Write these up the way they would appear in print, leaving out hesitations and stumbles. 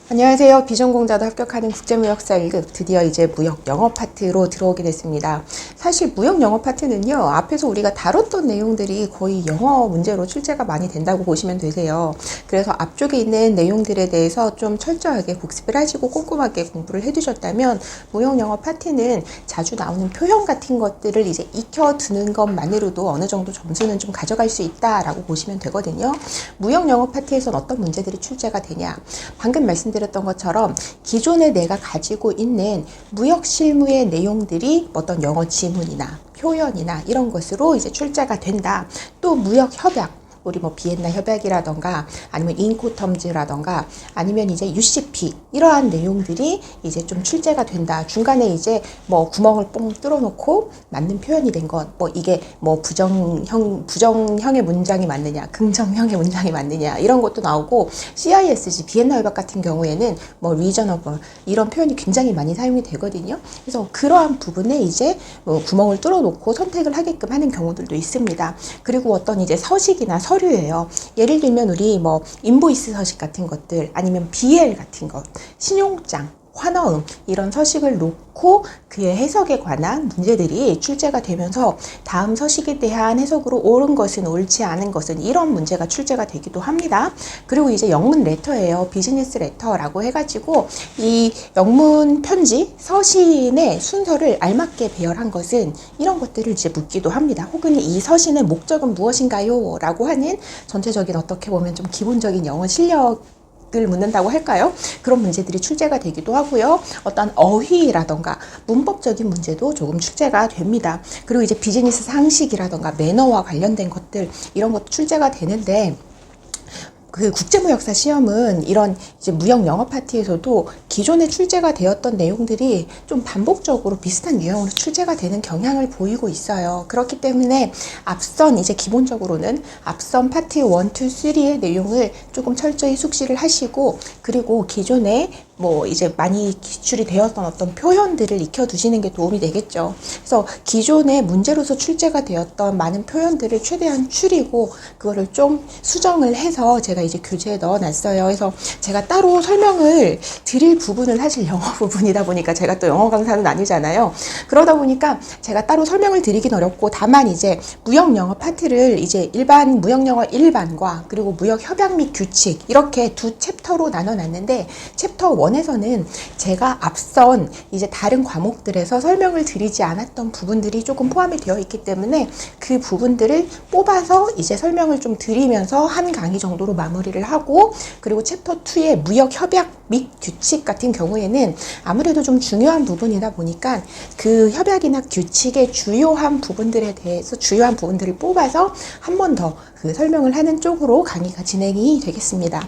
안녕하세요. 비전공자도 합격하는 국제무역사 1급 드디어 이제 무역 영어 파트로 들어오게 됐습니다. 사실 무역 영어 파트는요, 앞에서 우리가 다뤘던 내용들이 거의 영어 문제로 출제가 많이 된다고 보시면 되세요. 그래서 앞쪽에 있는 내용들에 대해서 좀 철저하게 복습을 하시고 꼼꼼하게 공부를 해두셨다면 무역 영어 파트는 자주 나오는 표현 같은 것들을 이제 익혀두는 것만으로도 어느 정도 점수는 좀 가져갈 수 있다라고 보시면 되거든요. 무역 영어 파트에서는 어떤 문제들이 출제가 되냐? 방금 말씀드렸던 것처럼 기존에 내가 가지고 있는 무역 실무의 내용들이 어떤 영어 지문이나 표현이나 이런 것으로 이제 출제가 된다. 또 무역 협약, 우리 뭐 비엔나 협약이라던가 아니면 인코텀즈라던가 아니면 이제 UCP 이러한 내용들이 이제 좀 출제가 된다. 중간에 이제 뭐 구멍을 뽕 뚫어놓고 맞는 표현이 된 것, 뭐 이게 뭐 부정형의 문장이 맞느냐, 긍정형의 문장이 맞느냐 이런 것도 나오고, CISG 비엔나 협약 같은 경우에는 뭐 reasonable 이런 표현이 굉장히 많이 사용이 되거든요. 그래서 그러한 부분에 이제 뭐 구멍을 뚫어놓고 선택을 하게끔 하는 경우들도 있습니다. 그리고 어떤 이제 서식이나 서류예요. 예를 들면 우리 뭐 인보이스 서식 같은 것들, 아니면 BL 같은 것, 신용장, 환어음 이런 서식을 놓고 그의 해석에 관한 문제들이 출제가 되면서 다음 서식에 대한 해석으로 옳은 것은 옳지 않은 것은 이런 문제가 출제가 되기도 합니다. 그리고 이제 영문 레터예요. 비즈니스 레터라고 해가지고 이 영문 편지 서신의 순서를 알맞게 배열한 것은 이런 것들을 이제 묻기도 합니다. 혹은 이 서신의 목적은 무엇인가요? 라고 하는 전체적인 어떻게 보면 좀 기본적인 영어 실력 을 묻는다고 할까요? 그런 문제들이 출제가 되기도 하고요. 어떤 어휘라던가 문법적인 문제도 조금 출제가 됩니다. 그리고 이제 비즈니스 상식이라던가 매너와 관련된 것들, 이런 것도 출제가 되는데, 그 국제무역사 시험은 이런 이제 무역 영어 파트에서도 기존에 출제가 되었던 내용들이 좀 반복적으로 비슷한 유형으로 출제가 되는 경향을 보이고 있어요. 그렇기 때문에 앞선 이제 기본적으로는 앞선 파트 1, 2, 3의 내용을 조금 철저히 숙지를 하시고, 그리고 기존에 뭐 이제 많이 기출이 되었던 어떤 표현들을 익혀두시는 게 도움이 되겠죠. 그래서 기존에 문제로서 출제가 되었던 많은 표현들을 최대한 추리고 그거를 좀 수정을 해서 제가 이제 교재에 넣어놨어요. 그래서 제가 따로 설명을 드릴 부분은 사실 영어 부분이다 보니까, 제가 또 영어 강사는 아니잖아요. 그러다 보니까 제가 따로 설명을 드리긴 어렵고, 다만 이제 무역 영어 파트를 이제 일반 무역 영어 일반과 그리고 무역 협약 및 규칙 이렇게 두 챕터로 나눠놨는데, 챕터 1에서는 제가 앞선 이제 다른 과목들에서 설명을 드리지 않았던 부분들이 조금 포함이 되어 있기 때문에 그 부분들을 뽑아서 이제 설명을 좀 드리면서 한 강의 정도로 마무리를 하고, 그리고 챕터 2의 무역 협약 및 규칙 같은 경우에는 아무래도 좀 중요한 부분이다 보니까 그 협약이나 규칙의 주요한 부분들에 대해서 주요한 부분들을 뽑아서 한 번 더 그 설명을 하는 쪽으로 강의가 진행이 되겠습니다.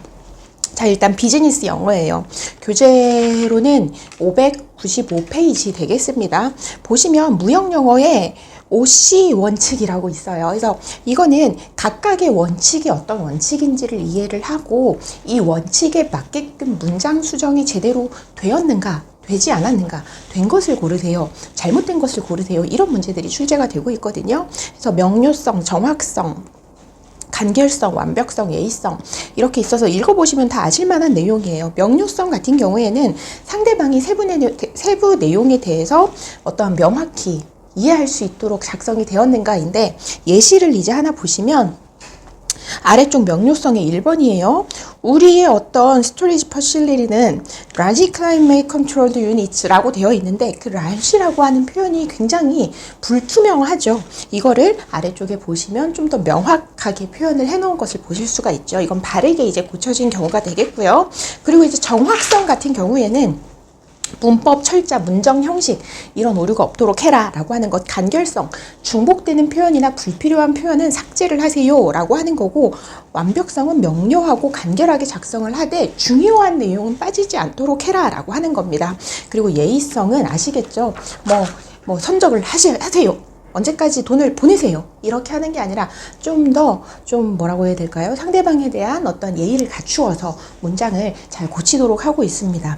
자, 일단 비즈니스 영어예요. 교재로는 595페이지 되겠습니다. 보시면 무역 영어에 OC 원칙이라고 있어요. 그래서 이거는 각각의 원칙이 어떤 원칙인지를 이해를 하고 이 원칙에 맞게끔 문장 수정이 제대로 되었는가, 되지 않았는가, 된 것을 고르세요, 잘못된 것을 고르세요, 이런 문제들이 출제가 되고 있거든요. 그래서 명료성, 정확성, 간결성, 완벽성, 예의성 이렇게 있어서 읽어보시면 다 아실만한 내용이에요. 명료성 같은 경우에는 상대방이 세부 내용에 대해서 어떤 명확히 이해할 수 있도록 작성이 되었는가인데, 예시를 이제 하나 보시면 아래쪽 명료성의 1번이에요. 우리의 어떤 스토리지 퍼실리티는 large climate controlled units라고 되어 있는데, 그 large라고 하는 표현이 굉장히 불투명하죠. 이거를 아래쪽에 보시면 좀 더 명확하게 표현을 해놓은 것을 보실 수가 있죠. 이건 바르게 이제 고쳐진 경우가 되겠고요. 그리고 이제 정확성 같은 경우에는 문법, 철자, 문정, 형식 이런 오류가 없도록 해라 라고 하는 것. 간결성, 중복되는 표현이나 불필요한 표현은 삭제를 하세요 라고 하는 거고, 완벽성은 명료하고 간결하게 작성을 하되 중요한 내용은 빠지지 않도록 해라 라고 하는 겁니다. 그리고 예의성은 아시겠죠? 뭐 선적을 하세요, 언제까지 돈을 보내세요, 이렇게 하는 게 아니라 좀 뭐라고 해야 될까요? 상대방에 대한 어떤 예의를 갖추어서 문장을 잘 고치도록 하고 있습니다.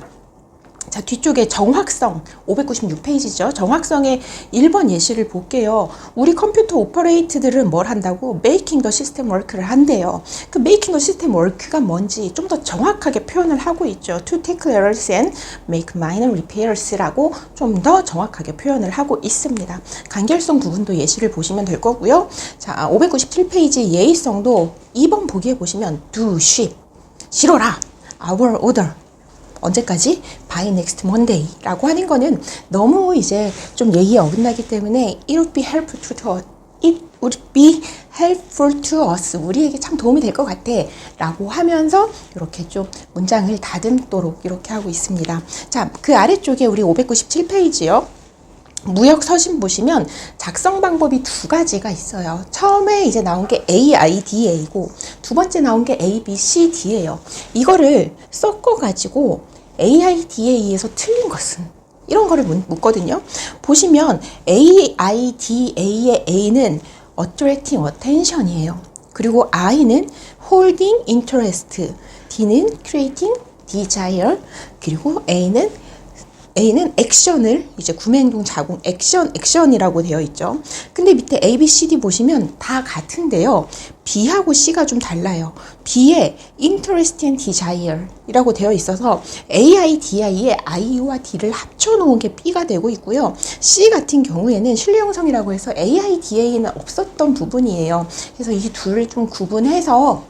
자, 뒤쪽에 정확성 596페이지죠. 정확성의 1번 예시를 볼게요. 우리 컴퓨터 오퍼레이트들은 뭘 한다고? Making the system work를 한대요. 그 Making the system work가 뭔지 좀 더 정확하게 표현을 하고 있죠. To tackle errors and make minor repairs라고 좀 더 정확하게 표현을 하고 있습니다. 간결성 부분도 예시를 보시면 될 거고요. 자, 597페이지 예의성도 2번 보기에 보시면 do, ship, 실어라, our order. 언제까지? By next Monday 라고 하는 거는 너무 이제 좀 예의에 어긋나기 때문에 It would be helpful to us. 우리에게 참 도움이 될 것 같아 라고 하면서 이렇게 좀 문장을 다듬도록 이렇게 하고 있습니다. 자, 그 아래쪽에 우리 597페이지요. 무역 서신 보시면 작성 방법이 두 가지가 있어요. 처음에 이제 나온 게 AIDA고 두 번째 나온 게 ABCD예요. 이거를 섞어가지고 AIDA에서 틀린 것은 이런 거를 묻거든요. 보시면 AIDA의 A는 Attracting Attention이에요. 그리고 I는 Holding Interest, D는 Creating Desire, 그리고 A는 액션을 이제 구매행동 자궁 액션이라고 되어 있죠. 근데 밑에 A, B, C, D 보시면 다 같은데요. B하고 C가 좀 달라요. B에 interest and desire 이라고 되어 있어서 AIDI에 I와 D를 합쳐 놓은 게 B가 되고 있고요. C 같은 경우에는 신뢰 형성이라고 해서 AIDA에는 없었던 부분이에요. 그래서 이 둘을 좀 구분해서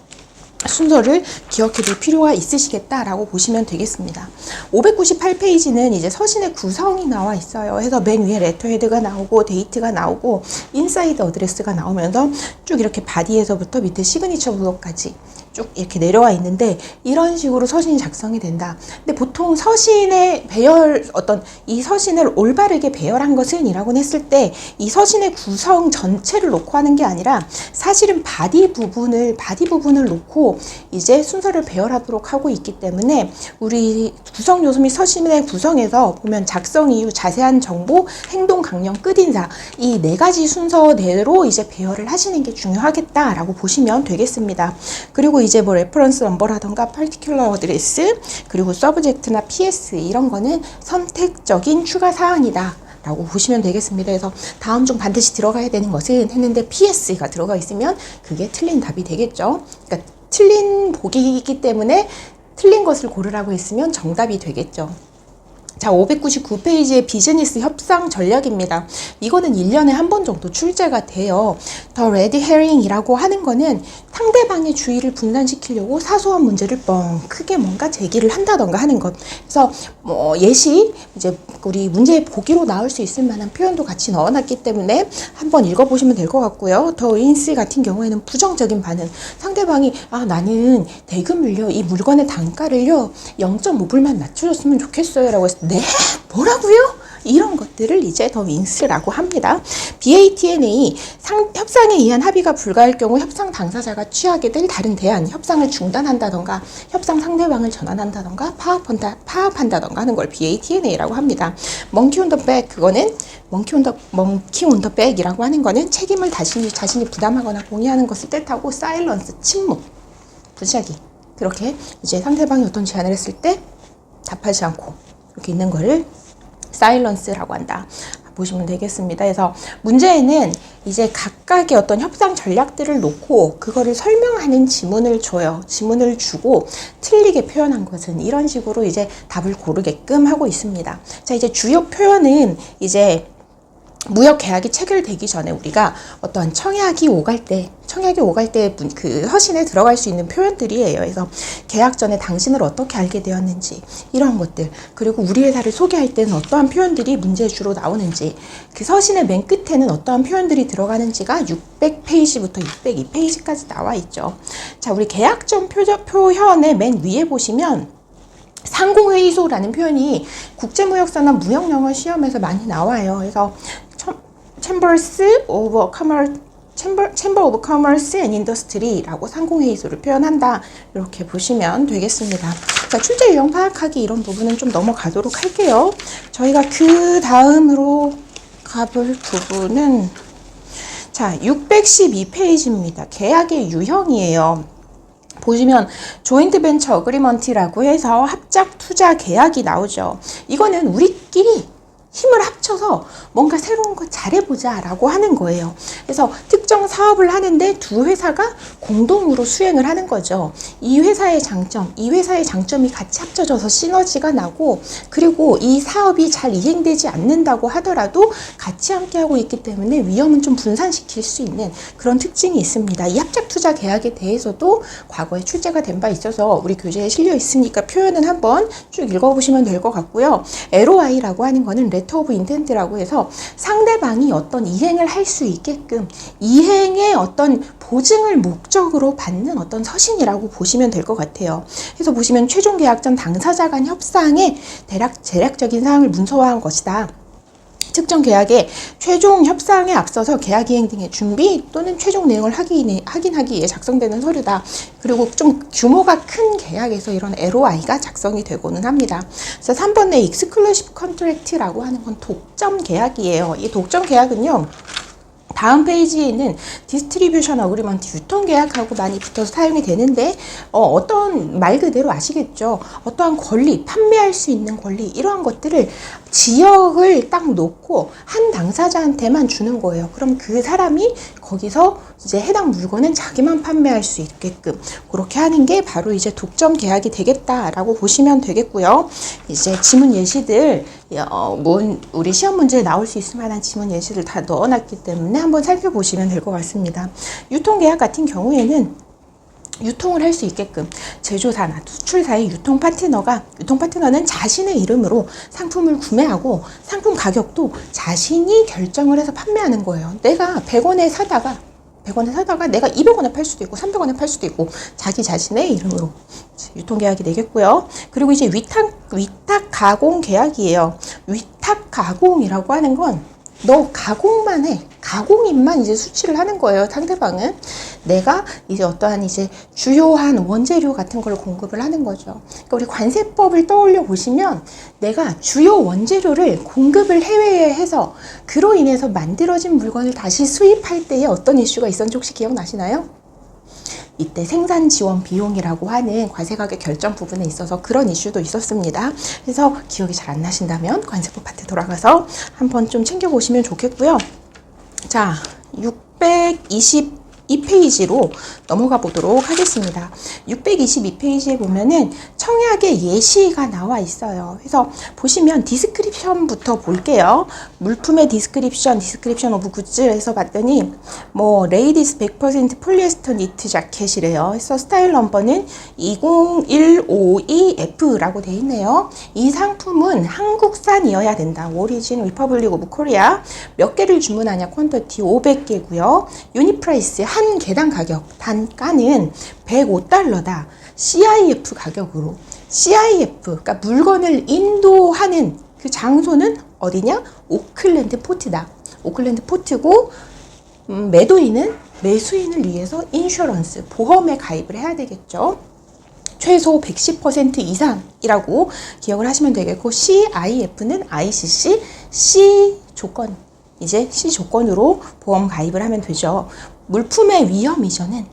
순서를 기억해 둘 필요가 있으시겠다라고 보시면 되겠습니다. 598페이지는 이제 서신의 구성이 나와 있어요. 그래서 맨 위에 레터헤드가 나오고 데이트가 나오고 인사이드 어드레스가 나오면서 쭉 이렇게 바디에서부터 밑에 시그니처 블록까지 쭉 이렇게 내려와 있는데 이런 식으로 서신이 작성이 된다. 근데 보통 서신의 이 서신을 올바르게 배열한 것은 이라고 했을 때 이 서신의 구성 전체를 놓고 하는 게 아니라 사실은 바디 부분을 놓고 이제 순서를 배열하도록 하고 있기 때문에 우리 구성 요소 및 서신의 구성에서 보면 작성 이유, 자세한 정보, 행동 강령, 끝인사 이 네 가지 순서대로 이제 배열을 하시는 게 중요하겠다라고 보시면 되겠습니다. 그리고 이제 뭐 레퍼런스 넘버라던가 particular address 그리고 subject나 PS 이런 거는 선택적인 추가 사항이다 라고 보시면 되겠습니다. 그래서 다음 중 반드시 들어가야 되는 것은 했는데 PS가 들어가 있으면 그게 틀린 답이 되겠죠. 그러니까 틀린 보기이기 때문에 틀린 것을 고르라고 했으면 정답이 되겠죠. 자, 599페이지의 비즈니스 협상 전략입니다. 이거는 1년에 한 번 정도 출제가 돼요. 더 레드 헤링이라고 하는 거는 상대방의 주의를 분산시키려고 사소한 문제를 크게 뭔가 제기를 한다던가 하는 것. 그래서 뭐 예시 이제 우리 문제의 보기로 나올 수 있을 만한 표현도 같이 넣어놨기 때문에 한번 읽어보시면 될 것 같고요. 더 윈스 같은 경우에는 부정적인 반응. 상대방이 나는 대금을요 이 물건의 단가를요 0.5불만 낮춰줬으면 좋겠어요 라고 했을 때 네? 뭐라고요? 이런 것들을 이제 더 윈스라고 합니다. BATNA 협상에 의한 합의가 불가할 경우 협상 당사자가 취하게 될 다른 대안, 협상을 중단한다던가 협상 상대방을 전환한다던가 파업한다던가 하는 걸 BATNA라고 합니다. Monkey on the back 그거는 monkey on the back이라고 하는 거는 책임을 자신이 부담하거나 공유하는 것을 뜻하고 silence 침묵, 부시하기 그렇게 이제 상대방이 어떤 제안을 했을 때 답하지 않고 이렇게 있는 거를 사일런스라고 한다. 보시면 되겠습니다. 그래서 문제에는 이제 각각의 어떤 협상 전략들을 놓고 그거를 설명하는 지문을 줘요. 지문을 주고 틀리게 표현한 것은 이런 식으로 이제 답을 고르게끔 하고 있습니다. 자, 이제 주요 표현은 이제 무역 계약이 체결되기 전에 우리가 어떠한 청약이 오갈 때 그 서신에 들어갈 수 있는 표현들이에요. 그래서 계약 전에 당신을 어떻게 알게 되었는지 이런 것들 그리고 우리 회사를 소개할 때는 어떠한 표현들이 문제에 주로 나오는지 그 서신의 맨 끝에는 어떠한 표현들이 들어가는지가 600페이지부터 602페이지까지 나와 있죠. 자, 우리 계약 전 표현의 맨 위에 보시면 상공회의소라는 표현이 국제무역사나 무역영어 시험에서 많이 나와요. 그래서 Chamber of Commerce and Industry라고 상공회의소를 표현한다. 이렇게 보시면 되겠습니다. 자, 출제 유형 파악하기 이런 부분은 좀 넘어가도록 할게요. 저희가 그 다음으로 가볼 부분은 자, 612페이지입니다. 계약의 유형이에요. 보시면 조인트 벤처 어그리먼트라고 해서 합작 투자 계약이 나오죠. 이거는 우리끼리 힘을 합쳐서 뭔가 새로운 거 잘해보자 라고 하는 거예요. 그래서 특정 사업을 하는데 두 회사가 공동으로 수행을 하는 거죠. 이 회사의 장점이 같이 합쳐져서 시너지가 나고, 그리고 이 사업이 잘 이행되지 않는다고 하더라도 같이 함께하고 있기 때문에 위험은 좀 분산시킬 수 있는 그런 특징이 있습니다. 이 합작 투자 계약에 대해서도 과거에 출제가 된 바 있어서 우리 교재에 실려 있으니까 표현은 한번 쭉 읽어보시면 될 것 같고요. LOI라고 하는 거는 레터 오브 인텐트라고 해서 상대방이 어떤 이행을 할 수 있게끔 이행의 어떤 보증을 목적으로 받는 어떤 서신이라고 보시면 될 것 같아요. 그래서 보시면 최종 계약 전 당사자 간 협상의 대략적인 사항을 문서화한 것이다. 특정 계약의 최종 협상에 앞서서 계약 이행 등의 준비 또는 최종 내용을 확인하기 위해 작성되는 서류다. 그리고 좀 규모가 큰 계약에서 이런 LOI가 작성이 되고는 합니다. 그래서 3번의 Exclusive Contract라고 하는 건 독점 계약이에요. 이 독점 계약은요, 다음 페이지에 있는 디스트리뷰션 어그리먼트 유통 계약하고 많이 붙어서 사용이 되는데, 어떤 말 그대로 아시겠죠? 어떠한 권리, 판매할 수 있는 권리, 이러한 것들을 지역을 딱 놓고 한 당사자한테만 주는 거예요. 그럼 그 사람이 거기서 이제 해당 물건은 자기만 판매할 수 있게끔 그렇게 하는 게 바로 이제 독점 계약이 되겠다라고 보시면 되겠고요. 이제 지문 예시들, 우리 시험 문제에 나올 수 있을 만한 지문 예시를 다 넣어놨기 때문에 한번 살펴보시면 될 것 같습니다. 유통계약 같은 경우에는 유통을 할 수 있게끔 제조사나 수출사의 유통 파트너는 자신의 이름으로 상품을 구매하고 상품 가격도 자신이 결정을 해서 판매하는 거예요. 내가 100원에 사다가 내가 200원에 팔 수도 있고 300원에 팔 수도 있고 자기 자신의 이름으로 유통계약이 되겠고요. 그리고 이제 위탁 가공 계약이에요. 위탁 가공이라고 하는 건 너 가공만 해. 가공인만 이제 수취를 하는 거예요. 상대방은. 내가 이제 어떠한 이제 주요한 원재료 같은 걸 공급을 하는 거죠. 그러니까 우리 관세법을 떠올려 보시면 내가 주요 원재료를 공급을 해외에 해서 그로 인해서 만들어진 물건을 다시 수입할 때에 어떤 이슈가 있었는지 혹시 기억나시나요? 이때 생산 지원 비용이라고 하는 과세가격 결정 부분에 있어서 그런 이슈도 있었습니다. 그래서 기억이 잘 안 나신다면 관세법 파트 돌아가서 한번 좀 챙겨보시면 좋겠고요. 자, 622페이지로 넘어가 보도록 하겠습니다. 622페이지에 보면은 청약의 예시가 나와 있어요. 그래서 보시면 디스크립션부터 볼게요. 물품의 디스크립션 오브 굿즈에서 봤더니 레이디스 100% 폴리에스터 니트 자켓이래요. 그래서 스타일 넘버는 20152F라고 돼 있네요. 이 상품은 한국산이어야 된다. 오리진 리퍼블릭 오브 코리아. 몇 개를 주문하냐? 퀀터티 500개고요. 유닛 프라이스 한 개당 가격 단가는 $105다. CIF 가격으로. CIF, 그러니까 물건을 인도하는 그 장소는 어디냐? 오클랜드 포트다. 오클랜드 포트고, 매수인을 위해서 인슈런스, 보험에 가입을 해야 되겠죠. 최소 110% 이상이라고 기억을 하시면 되겠고, CIF는 ICC, C 조건으로 보험 가입을 하면 되죠. 물품의 위험 이전은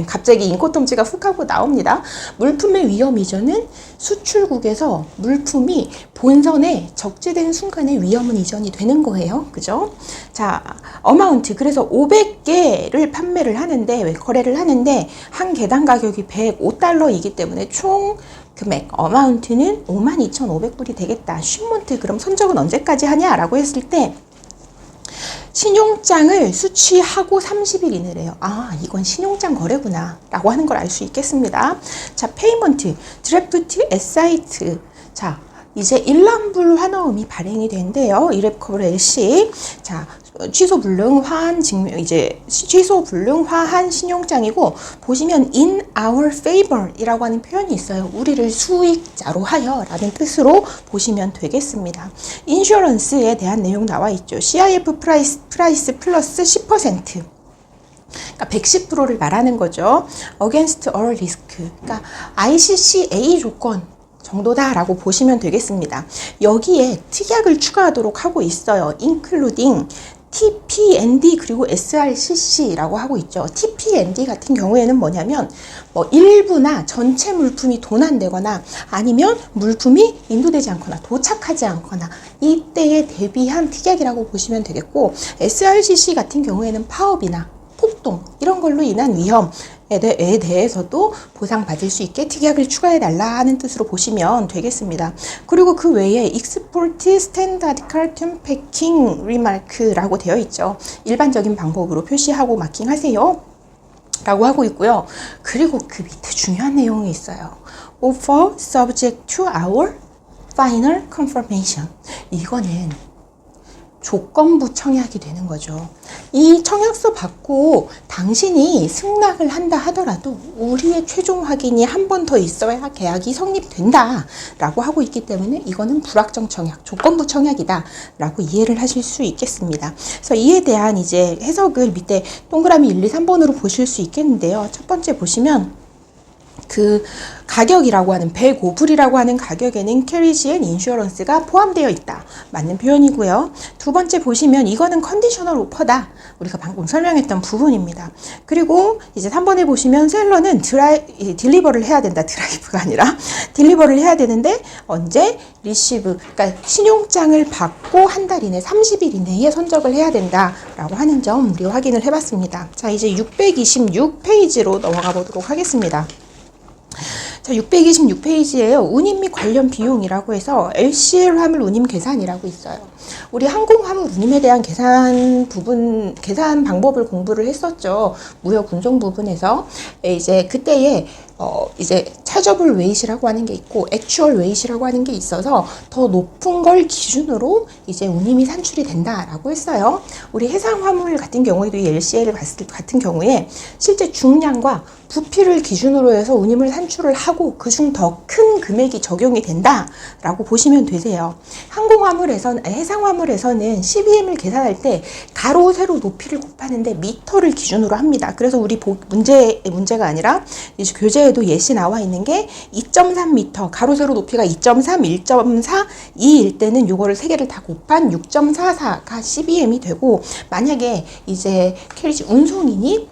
갑자기 인코텀지가 훅 하고 나옵니다. 물품의 위험 이전은 수출국에서 물품이 본선에 적재된 순간에 위험은 이전이 되는 거예요. 그죠? 자, 어마운트. 그래서 500개를 거래를 하는데 한 개당 가격이 $105이기 때문에 총 금액, 어마운트는 52,500불이 되겠다. 쉔먼트, 그럼 선적은 언제까지 하냐라고 했을 때 신용장을 수취하고 30일 이내래요. 아, 이건 신용장 거래구나 라고 하는 걸 알 수 있겠습니다. 자, 페이먼트, 드래프트, 에사이트. 자, 이제 일람불 환어음이 발행이 된대요. 이랩커블 LC. 자, 취소 불능 화한 신용장이고, 보시면 in our favor 이라고 하는 표현이 있어요. 우리를 수익자로 하여 라는 뜻으로 보시면 되겠습니다. 인슈런스에 대한 내용 나와 있죠. CIF 프라이스 플러스 10%. 그러니까 110%를 말하는 거죠. against all risk. 그러니까 ICCA 조건 정도다라고 보시면 되겠습니다. 여기에 특약을 추가하도록 하고 있어요. including TPND 그리고 SRCC라고 하고 있죠. TPND 같은 경우에는 뭐냐면 뭐 일부나 전체 물품이 도난되거나 아니면 물품이 인도되지 않거나 도착하지 않거나 이때에 대비한 특약이라고 보시면 되겠고, SRCC 같은 경우에는 파업이나 폭동 이런 걸로 인한 위험에 대해서도 보상받을 수 있게 특약을 추가해달라 하는 뜻으로 보시면 되겠습니다. 그리고 그 외에 Export Standard Carton Packing Remark라고 되어 있죠. 일반적인 방법으로 표시하고 마킹하세요 라고 하고 있고요. 그리고 그 밑에 중요한 내용이 있어요. Offer subject to our final confirmation. 이거는 조건부 청약이 되는 거죠. 이 청약서 받고 당신이 승낙을 한다 하더라도 우리의 최종 확인이 한 번 더 있어야 계약이 성립된다 라고 하고 있기 때문에 이거는 불확정 청약, 조건부 청약이다 라고 이해를 하실 수 있겠습니다. 그래서 이에 대한 이제 해석을 밑에 동그라미 1, 2, 3번으로 보실 수 있겠는데요. 첫 번째 보시면 그 가격이라고 하는 105불이라고 하는 가격에는 캐리지 앤 인슈어런스가 포함되어 있다. 맞는 표현이고요. 두 번째 보시면 이거는 컨디셔널 오퍼다. 우리가 방금 설명했던 부분입니다. 그리고 이제 3번에 보시면 셀러는 딜리버를 해야 된다. 드라이브가 아니라 딜리버를 해야 되는데 언제? 리시브, 그러니까 신용장을 받고 한 달 이내 30일 이내에 선적을 해야 된다라고 하는 점 우리 확인을 해봤습니다. 자, 이제 626페이지로 넘어가 보도록 하겠습니다. 자, 626페이지에요. 운임 및 관련 비용이라고 해서 LCL 화물 운임 계산이라고 있어요. 우리 항공 화물 운임에 대한 계산 방법을 공부를 했었죠. 무역 운송 부분에서. 이제 그때에 이제 차저블 웨이시라고 하는 게 있고 액추얼 웨이시라고 하는 게 있어서 더 높은 걸 기준으로 이제 운임이 산출이 된다라고 했어요. 우리 해상 화물 같은 경우에도 이 LCL 같은 경우에 실제 중량과 부피를 기준으로 해서 운임을 산출을 하고 그중 더 큰 금액이 적용이 된다라고 보시면 되세요. 해상 화물에서는 CBM을 계산할 때 가로 세로 높이를 곱하는데 미터를 기준으로 합니다. 그래서 우리 문제가 아니라 이제 교재에도 예시 나와 있는 게 2.3m, 가로 세로 높이가 2.3, 1.4, 2일 때는 요거를 세 개를 다 곱한 6.44가 CBM이 되고, 만약에 이제 캐리지 운송인이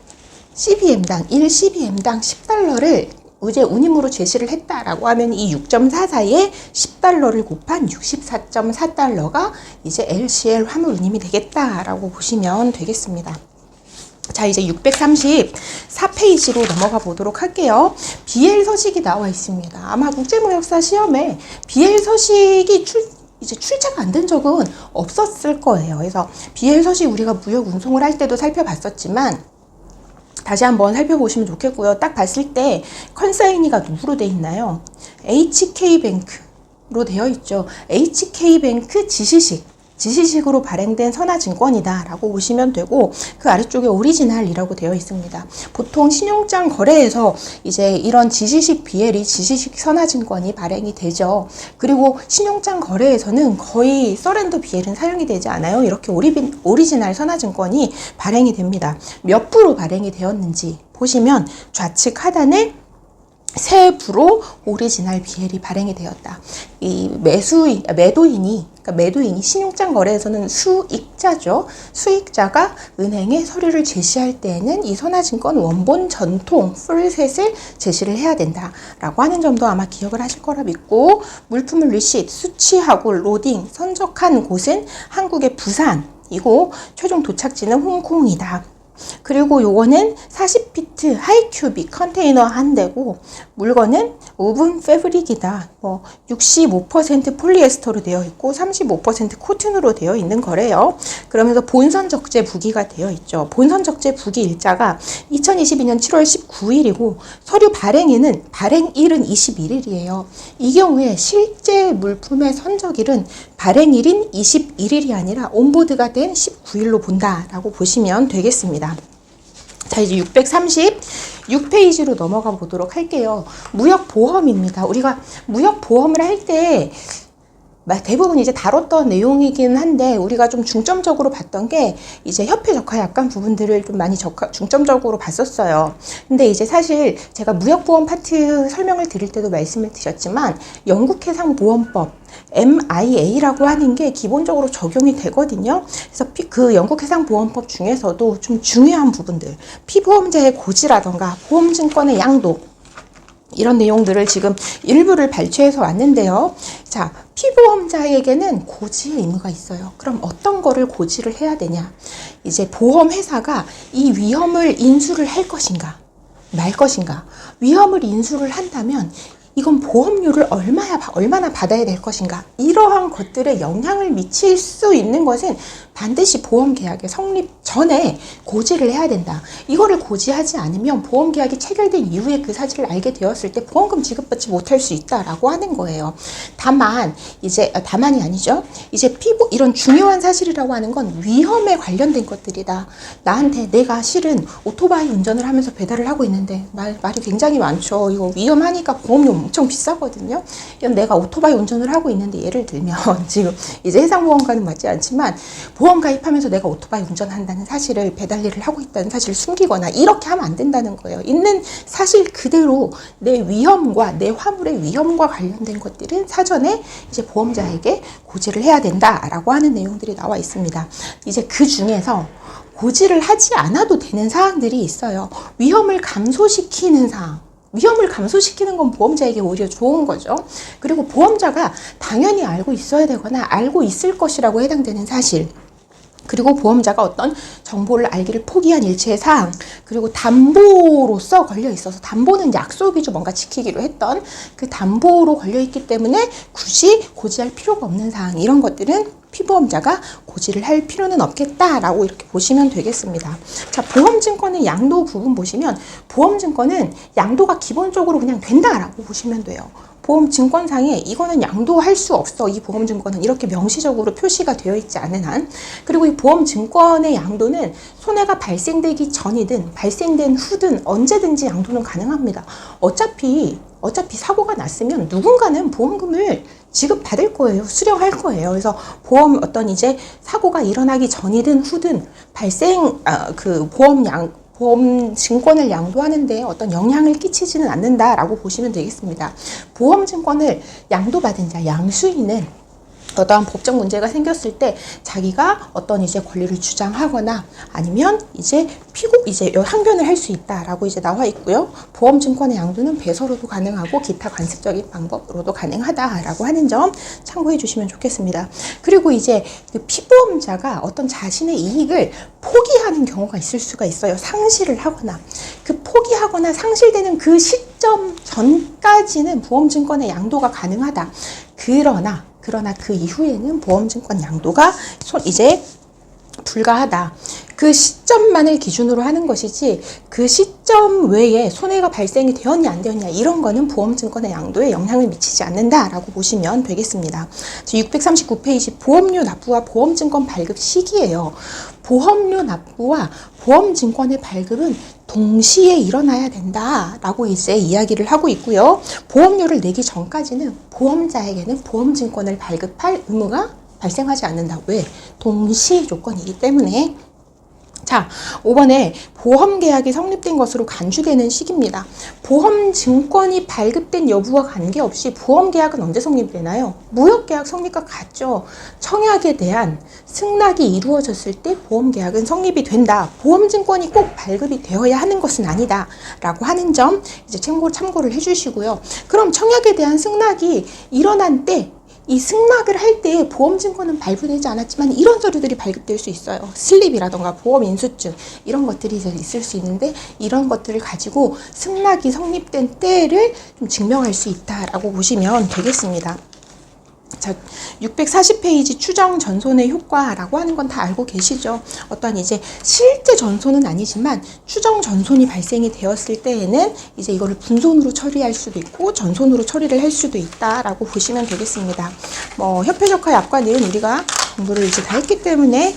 CBM당 1CBM당 10달러를 이제 운임으로 제시를 했다라고 하면 이 6.44에 10달러를 곱한 64.4달러가 이제 LCL 화물 운임이 되겠다라고 보시면 되겠습니다. 자, 이제 634페이지로 넘어가 보도록 할게요. BL 서식이 나와 있습니다. 아마 국제무역사 시험에 BL 서식이 이제 출제가 안 된 적은 없었을 거예요. 그래서 BL 서식 우리가 무역 운송을 할 때도 살펴봤었지만 다시 한번 살펴보시면 좋겠고요. 딱 봤을 때 컨사이니가 누구로 되어 있나요? HK뱅크로 되어 있죠. HK뱅크 지시식으로 발행된 선화증권이다 라고 보시면 되고, 그 아래쪽에 오리지널이라고 되어 있습니다. 보통 신용장 거래에서 이제 이런 지시식 BL이 지시식 선화증권이 발행이 되죠. 그리고 신용장 거래에서는 거의 서렌더 BL은 사용이 되지 않아요. 이렇게 오리지널 선화증권이 발행이 됩니다. 몇 부로 발행이 되었는지 보시면 좌측 하단에 세 부로 오리지널 BL이 발행이 되었다. 이 매도인이 신용장 거래에서는 수익자죠. 수익자가 은행에 서류를 제시할 때에는 이 선화증권 원본 전통 풀셋을 제시를 해야 된다라고 하는 점도 아마 기억을 하실 거라 믿고, 물품을 리시트, 수취하고 로딩, 선적한 곳은 한국의 부산이고 최종 도착지는 홍콩이다. 그리고 요거는 40피트 하이큐빅 컨테이너 한 대고, 물건은 오븐 패브릭이다. 65% 폴리에스터로 되어 있고 35% 코튼으로 되어 있는 거래요. 그러면서 본선 적재 부기가 되어 있죠. 본선 적재 부기 일자가 2022년 7월 19일이고 서류 발행일은 21일이에요. 이 경우에 실제 물품의 선적일은 발행일인 21일이 아니라 온보드가 된 19일로 본다라고 보시면 되겠습니다. 자, 이제 636페이지로 넘어가 보도록 할게요. 무역보험입니다. 우리가 무역보험을 할 때 대부분 이제 다뤘던 내용이긴 한데 우리가 좀 중점적으로 봤던 게 이제 협회 적화 약관 부분들을 좀 많이 중점적으로 봤었어요. 근데 이제 사실 제가 무역보험 파트 설명을 드릴 때도 말씀을 드렸지만 영국해상보험법 MIA라고 하는 게 기본적으로 적용이 되거든요. 그래서 그 영국해상보험법 중에서도 좀 중요한 부분들, 피보험자의 고지라던가 보험증권의 양도, 이런 내용들을 지금 일부를 발췌해서 왔는데요. 자, 피보험자에게는 고지의 의무가 있어요. 그럼 어떤 거를 고지를 해야 되냐? 이제 보험회사가 이 위험을 인수를 할 것인가, 말 것인가? 위험을 인수를 한다면 이건 보험료를 얼마나 받아야 될 것인가? 이러한 것들에 영향을 미칠 수 있는 것은 반드시 보험계약의 성립 전에 고지를 해야 된다. 이거를 고지하지 않으면 보험계약이 체결된 이후에 그 사실을 알게 되었을 때 보험금 지급받지 못할 수 있다라고 하는 거예요. 다만이 아니죠. 이제 이런 중요한 사실이라고 하는 건 위험에 관련된 것들이다. 나한테 내가 실은 오토바이 운전을 하면서 배달을 하고 있는데 말이 굉장히 많죠. 이거 위험하니까 보험료 엄청 비싸거든요. 이건 내가 오토바이 운전을 하고 있는데 예를 들면 지금 이제 해상보험과는 맞지 않지만 보험 가입하면서 내가 오토바이 운전한다는 사실을 배달 일을 하고 있다는 사실을 숨기거나 이렇게 하면 안 된다는 거예요. 있는 사실 그대로 내 위험과 내 화물의 위험과 관련된 것들은 사전에 이제 보험자에게 고지를 해야 된다라고 하는 내용들이 나와 있습니다. 이제 그 중에서 고지를 하지 않아도 되는 사항들이 있어요. 위험을 감소시키는 사항. 위험을 감소시키는 건 보험자에게 오히려 좋은 거죠. 그리고 보험자가 당연히 알고 있어야 되거나 알고 있을 것이라고 해당되는 사실, 그리고 보험자가 어떤 정보를 알기를 포기한 일체의 사항, 그리고 담보로서 걸려 있어서, 담보는 약속이죠. 뭔가 지키기로 했던 그 담보로 걸려 있기 때문에 굳이 고지할 필요가 없는 사항, 이런 것들은 피보험자가 고지를 할 필요는 없겠다라고 이렇게 보시면 되겠습니다. 자, 보험증권의 양도 부분 보시면 보험증권은 양도가 기본적으로 그냥 된다라고 보시면 돼요. 보험증권상에 이거는 양도할 수 없어. 이 보험증권은 이렇게 명시적으로 표시가 되어 있지 않은 한. 그리고 이 보험증권의 양도는 손해가 발생되기 전이든 발생된 후든 언제든지 양도는 가능합니다. 어차피 사고가 났으면 누군가는 보험금을 지급받을 거예요. 수령할 거예요. 그래서 어떤 이제 사고가 일어나기 전이든 후든 보험 증권을 양도하는데 어떤 영향을 끼치지는 않는다라고 보시면 되겠습니다. 보험 증권을 양도받은 자, 양수인은 어떠한 법적 문제가 생겼을 때 자기가 어떤 이제 권리를 주장하거나 아니면 이제 항변을 할 수 있다라고 이제 나와 있고요. 보험증권의 양도는 배서로도 가능하고 기타 관습적인 방법으로도 가능하다라고 하는 점 참고해 주시면 좋겠습니다. 그리고 이제 그 피보험자가 어떤 자신의 이익을 포기하는 경우가 있을 수가 있어요. 상실을 하거나 그 포기하거나 상실되는 그 시점 전까지는 보험증권의 양도가 가능하다. 그러나 그 이후에는 보험증권 양도가 이제 불가하다. 그 시점만을 기준으로 하는 것이지 그 시점 외에 손해가 발생이 되었냐 안 되었냐 이런 거는 보험증권의 양도에 영향을 미치지 않는다라고 보시면 되겠습니다. 639페이지 보험료 납부와 보험증권 발급 시기예요. 보험료 납부와 보험증권의 발급은 동시에 일어나야 된다라고 이제 이야기를 하고 있고요. 보험료를 내기 전까지는 보험자에게는 보험증권을 발급할 의무가 발생하지 않는다. 왜? 동시 조건이기 때문에. 자, 5번에 보험계약이 성립된 것으로 간주되는 시기입니다. 보험증권이 발급된 여부와 관계없이 보험계약은 언제 성립되나요? 무역계약 성립과 같죠. 청약에 대한 승낙이 이루어졌을 때 보험계약은 성립이 된다. 보험증권이 꼭 발급이 되어야 하는 것은 아니다 라고 하는 점 이제 참고를 해주시고요. 그럼 청약에 대한 승낙이 일어난 때 이 승낙을 할 때 보험증권은 발부되지 않았지만 이런 서류들이 발급될 수 있어요. 슬립이라던가 보험인수증 이런 것들이 이제 있을 수 있는데 이런 것들을 가지고 승낙이 성립된 때를 좀 증명할 수 있다라고 보시면 되겠습니다. 자, 640페이지 추정 전손의 효과라고 하는 건 다 알고 계시죠? 어떤 이제 실제 전손은 아니지만 추정 전손이 발생이 되었을 때에는 이제 이거를 분손으로 처리할 수도 있고 전손으로 처리를 할 수도 있다라고 보시면 되겠습니다. 협회적화 약관은 우리가 공부를 이제 다 했기 때문에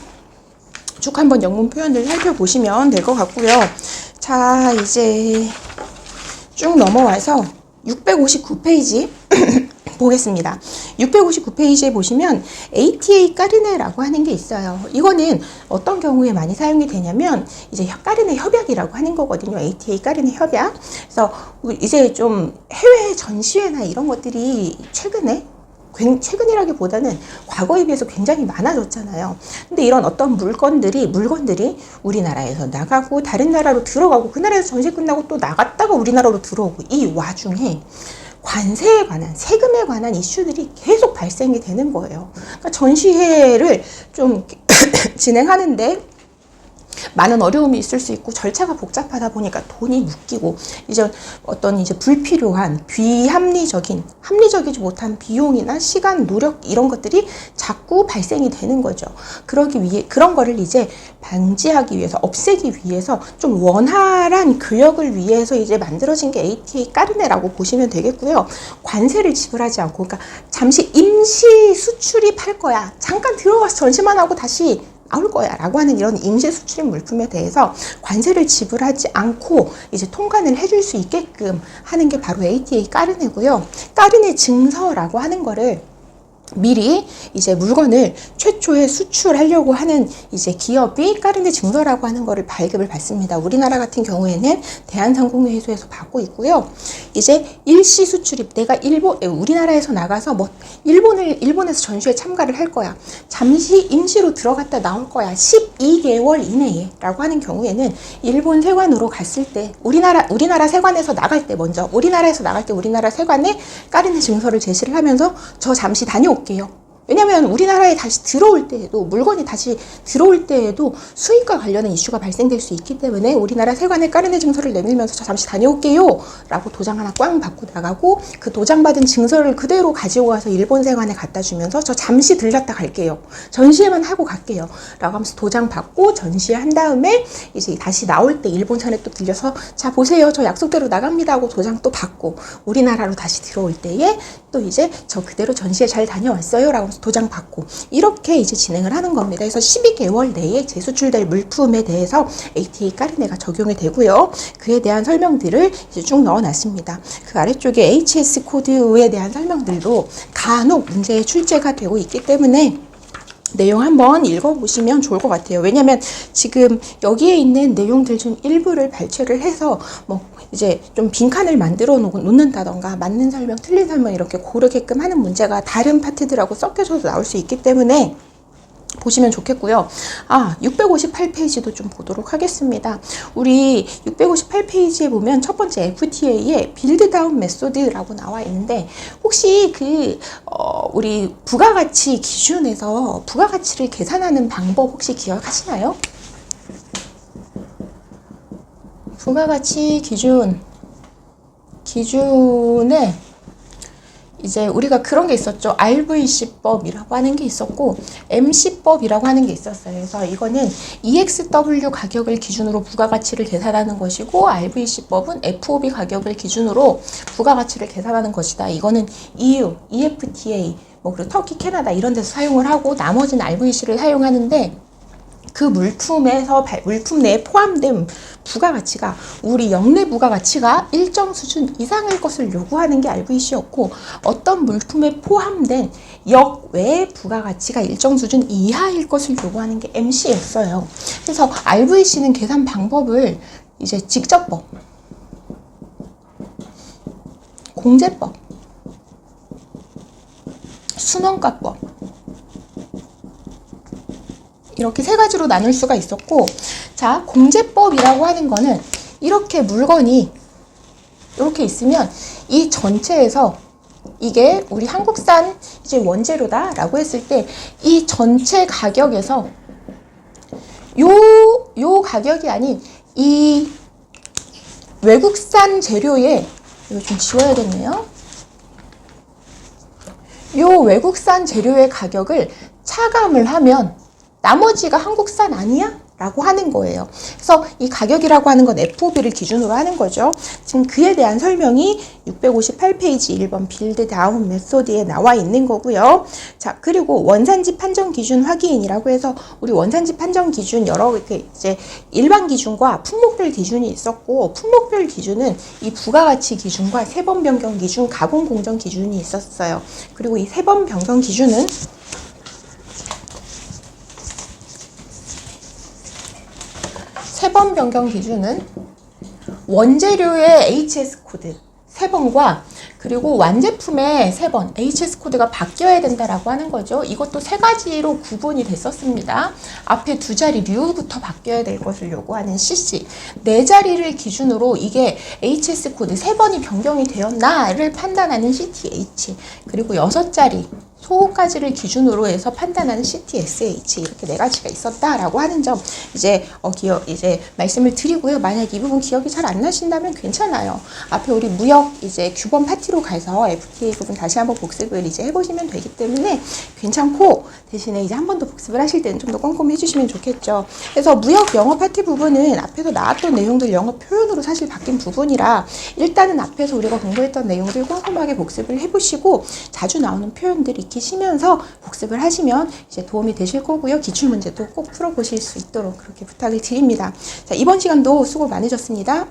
쭉 한번 영문 표현을 살펴보시면 될 것 같고요. 자, 이제 쭉 넘어와서 659페이지 보겠습니다. 659페이지에 보시면 ATA 까르네라고 하는 게 있어요. 이거는 어떤 경우에 많이 사용이 되냐면 이제 까르네 협약이라고 하는 거거든요. ATA 까르네 협약. 그래서 이제 좀 해외 전시회나 이런 것들이 최근이라기보다는 과거에 비해서 굉장히 많아졌잖아요. 근데 이런 어떤 물건들이 우리나라에서 나가고 다른 나라로 들어가고 그 나라에서 전시 끝나고 또 나갔다가 우리나라로 들어오고 이 와중에 관세에 관한, 세금에 관한 이슈들이 계속 발생이 되는 거예요. 그러니까 전시회를 좀 진행하는데 많은 어려움이 있을 수 있고 절차가 복잡하다 보니까 돈이 묶이고 이제 어떤 이제 불필요한 합리적이지 못한 비용이나 시간, 노력 이런 것들이 자꾸 발생이 되는 거죠. 그러기 위해 그런 거를 이제 방지하기 위해서 없애기 위해서 좀 원활한 교역을 위해서 이제 만들어진 게 ATA 까르네라고 보시면 되겠고요. 관세를 지불하지 않고 그러니까 잠시 임시 수출입할 거야. 잠깐 들어가서 전시만 하고 다시 나올 거야 라고 하는 이런 임시 수출입 물품에 대해서 관세를 지불하지 않고 이제 통관을 해줄 수 있게끔 하는 게 바로 ATA 까르네고요. 까르네 증서라고 하는 거를 미리 이제 물건을 최초에 수출하려고 하는 이제 기업이 까르네 증서라고 하는 거를 발급을 받습니다. 우리나라 같은 경우에는 대한상공회의소에서 받고 있고요. 이제 일시 수출입, 내가 우리나라에서 나가서 뭐 일본에서 전시회 참가를 할 거야. 잠시 임시로 들어갔다 나올 거야. 12개월 이내에 라고 하는 경우에는 일본 세관으로 갔을 때 우리나라 세관에서 나갈 때 먼저 우리나라 세관에 까르네 증서를 제시를 하면서 저 잠시 다녀올게요. 왜냐하면 우리나라에 다시 들어올 때에도 물건이 다시 들어올 때에도 수익과 관련한 이슈가 발생될 수 있기 때문에 우리나라 세관에 까르네 증서를 내밀면서 저 잠시 다녀올게요 라고 도장 하나 꽝 받고 나가고 그 도장받은 증서를 그대로 가지고 와서 일본 세관에 갖다 주면서 저 잠시 들렸다 갈게요. 전시회만 하고 갈게요 라고 하면서 도장 받고 전시회 한 다음에 이제 다시 나올 때 일본산에 또 들려서 자 보세요 저 약속대로 나갑니다 하고 도장 또 받고 우리나라로 다시 들어올 때에 또 이제 저 그대로 전시회 잘 다녀왔어요 라고 도장 받고 이렇게 이제 진행을 하는 겁니다. 그래서 12개월 내에 재수출될 물품에 대해서 ATA 까르네가 적용이 되고요. 그에 대한 설명들을 이제 쭉 넣어놨습니다. 그 아래쪽에 HS 코드에 대한 설명들도 간혹 문제에 출제가 되고 있기 때문에 내용 한번 읽어보시면 좋을 것 같아요. 왜냐면 지금 여기에 있는 내용들 중 일부를 발췌를 해서 뭐 이제 좀 빈칸을 만들어 놓는다던가 맞는 설명, 틀린 설명 이렇게 고르게끔 하는 문제가 다른 파트들하고 섞여져서 나올 수 있기 때문에 보시면 좋겠고요. 658페이지도 좀 보도록 하겠습니다. 우리 658페이지에 보면 첫 번째 FTA에 빌드 다운 메소드라고 나와 있는데 혹시 우리 부가가치 기준에서 부가가치를 계산하는 방법 혹시 기억하시나요? 부가가치 기준에 이제 우리가 그런 게 있었죠. RVC법이라고 하는 게 있었고 MC법이라고 하는 게 있었어요. 그래서 이거는 EXW 가격을 기준으로 부가가치를 계산하는 것이고 RVC법은 FOB 가격을 기준으로 부가가치를 계산하는 것이다. 이거는 EU, EFTA, 뭐 그리고 터키, 캐나다 이런 데서 사용을 하고 나머지는 RVC를 사용하는데 그 물품 내에 포함된 부가가치가 우리 역내 부가가치가 일정 수준 이상일 것을 요구하는 게 RVC였고 어떤 물품에 포함된 역외 부가가치가 일정 수준 이하일 것을 요구하는 게 MC였어요. 그래서 RVC는 계산 방법을 이제 직접법, 공제법, 순원가법 이렇게 세 가지로 나눌 수가 있었고, 자, 공제법이라고 하는 거는 이렇게 물건이 이렇게 있으면 이 전체에서 이게 우리 한국산 이제 원재료다라고 했을 때 이 전체 가격에서 요 가격이 아닌 이 외국산 재료에 이거 좀 지워야겠네요. 요 외국산 재료의 가격을 차감을 하면 나머지가 한국산 아니야? 라고 하는 거예요. 그래서 이 가격이라고 하는 건 FOB를 기준으로 하는 거죠. 지금 그에 대한 설명이 658페이지 1번 빌드 다운 메소드에 나와 있는 거고요. 자, 그리고 원산지 판정 기준 확인이라고 해서 우리 원산지 판정 기준 여러 이제 일반 기준과 품목별 기준이 있었고, 품목별 기준은 이 부가가치 기준과 세번 변경 기준, 가공 공정 기준이 있었어요. 그리고 이 세번 변경 기준은 세번 변경 기준은 원재료의 HS 코드 3번과 그리고 완제품의 3번 HS 코드가 바뀌어야 된다라고 하는 거죠. 이것도 3가지로 구분이 됐었습니다. 앞에 2자리 류부터 바뀌어야 될 것을 요구하는 CC, 4자리를 기준으로 이게 HS 코드 3번이 변경이 되었나를 판단하는 CTH, 그리고 6자리 소까지를 기준으로 해서 판단하는 CTSH, 이렇게 4가지가 있었다라고 하는 점 이제 이제 말씀을 드리고요. 만약 이 부분 기억이 잘 안 나신다면 괜찮아요. 앞에 우리 무역 이제 규범 파트로 가서 FTA 부분 다시 한번 복습을 이제 해보시면 되기 때문에 괜찮고, 대신에 이제 한 번 더 복습을 하실 때는 좀 더 꼼꼼히 해주시면 좋겠죠. 그래서 무역 영어 파트 부분은 앞에서 나왔던 내용들 영어 표현으로 사실 바뀐 부분이라 일단은 앞에서 우리가 공부했던 내용들 꼼꼼하게 복습을 해보시고 자주 나오는 표현들 익히시면서 복습을 하시면 이제 도움이 되실 거고요. 기출문제도 꼭 풀어보실 수 있도록 그렇게 부탁을 드립니다. 자, 이번 시간도 수고 많으셨습니다.